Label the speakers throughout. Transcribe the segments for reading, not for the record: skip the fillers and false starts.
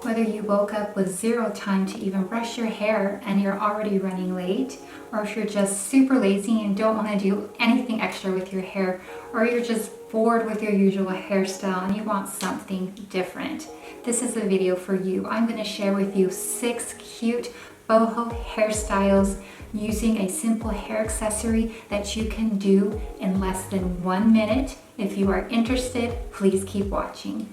Speaker 1: Whether you woke up with zero time to even brush your hair and you're already running late, or if you're just super lazy and don't want to do anything extra with your hair, or you're just bored with your usual hairstyle and you want something different, this is the video for you. I'm going to share with you 6 cute boho hairstyles using a simple hair accessory that you can do in less than 1 minute. If you are interested, please keep watching.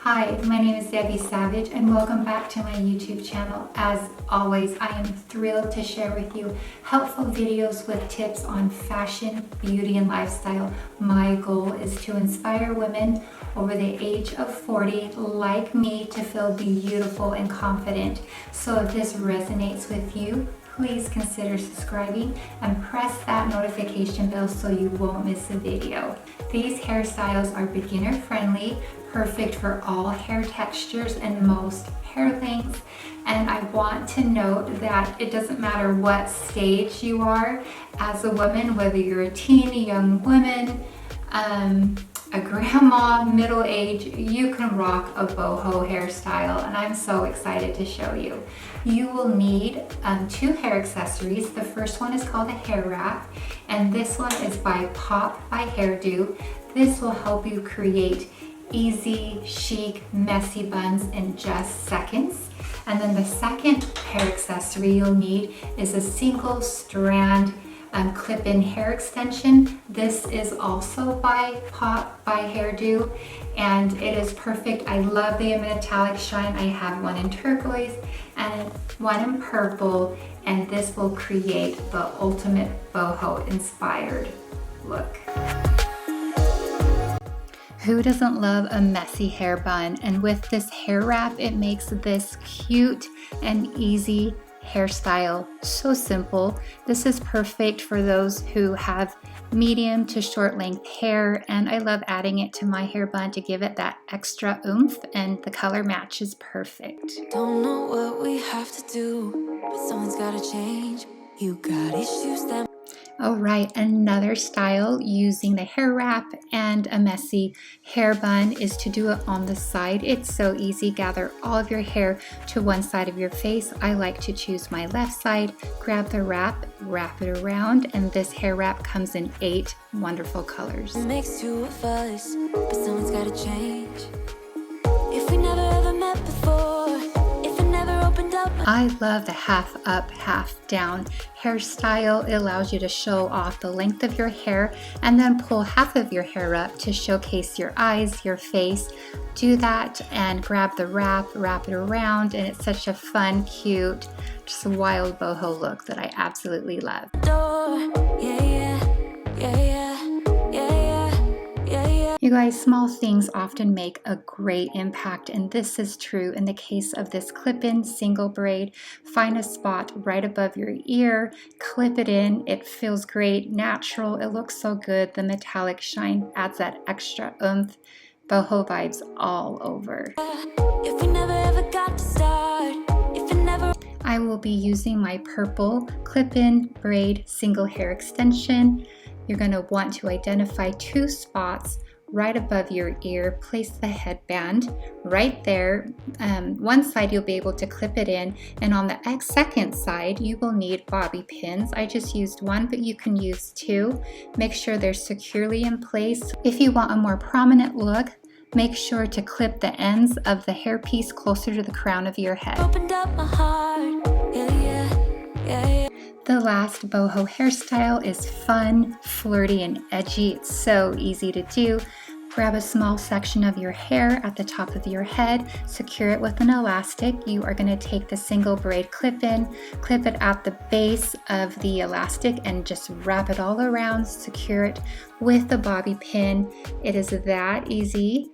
Speaker 1: Hi, my name is Debbie Savage and welcome back to my YouTube channel. As always, I am thrilled to share with you helpful videos with tips on fashion, beauty, and lifestyle. My goal is to inspire women over the age of 40 like me to feel beautiful and confident. So if this resonates with you, please consider subscribing and press that notification bell so you won't miss a video. These hairstyles are beginner friendly, perfect for all hair textures and most hair lengths. And I want to note that it doesn't matter what stage you are as a woman, whether you're a teen, a young woman, a grandma, middle age, you can rock a boho hairstyle, and I'm so excited to show you. You will need 2 hair accessories. The first one is called a hair wrap, and this one is by Pop by Hairdo. This will help you create easy, chic, messy buns in just seconds. And then the second hair accessory you'll need is a single strand clip-in hair extension. This is also by Pop by Hairdo, and it is perfect. I love the metallic shine. I have one in turquoise and one in purple, and this will create the ultimate boho inspired look. Who doesn't love a messy hair bun? And with this hair wrap, it makes this cute and easy hairstyle so simple. This is perfect for those who have medium to short length hair, and I love adding it to my hair bun to give it that extra oomph, and the color match is perfect.
Speaker 2: Don't know what we have to do, but someone's gotta change. You got issues that...
Speaker 1: All right, another style using the hair wrap and a messy hair bun is to do it on the side. It's so easy. Gather all of your hair to one side of your face. I like to choose my left side, grab the wrap it around, and this hair wrap comes in 8 wonderful colors.
Speaker 2: It makes 2 of us, but someone's gotta change. If we never ever met before, if it never opened up...
Speaker 1: I love the half up, half down hairstyle. It allows you to show off the length of your hair and then pull half of your hair up to showcase your eyes, your face. Do that and grab the wrap it around, and it's such a fun, cute, just a wild boho look that I absolutely love. You guys, small things often make a great impact, and this is true in the case of this clip-in single braid. Find a spot right above your ear, clip it in. It feels great, natural, it looks so good. The metallic shine adds that extra oomph. Boho vibes all over.
Speaker 2: If we never ever got to start, if it never...
Speaker 1: I will be using my purple clip-in braid single hair extension. You're going to want to identify 2 spots right above your ear. Place the headband right there. One side you'll be able to clip it in, and on the second side you will need bobby pins. I just used 1, but you can use 2. Make sure they're securely in place. If you want a more prominent look, make sure to clip the ends of the hairpiece closer to the crown of your head.
Speaker 2: Opened up my heart.
Speaker 1: The last boho hairstyle is fun, flirty, and edgy. It's so easy to do. Grab a small section of your hair at the top of your head, secure it with an elastic. You are going to take the single braid clip-in, clip it at the base of the elastic, and just wrap it all around. Secure it with the bobby pin. It is that easy.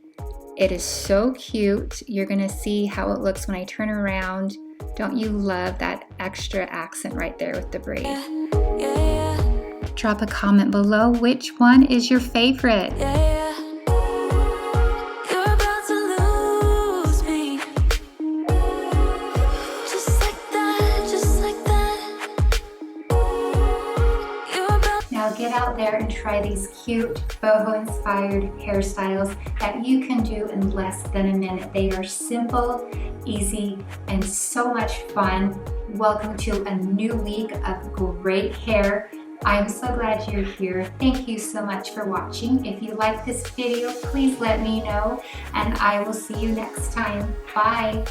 Speaker 1: It is so cute. You're going to see how it looks when I turn around. Don't you love that extra accent right there with the braid? Drop a comment below. Which one is your favorite?
Speaker 2: You're about to lose me. Just like that, just like that.
Speaker 1: Now get out there and try these cute boho inspired hairstyles that you can do in less than a minute. They are simple, easy, and so much fun. Welcome to a new week of great hair. I'm so glad you're here. Thank you so much for watching. If you like this video, please let me know, and I will see you next time. Bye.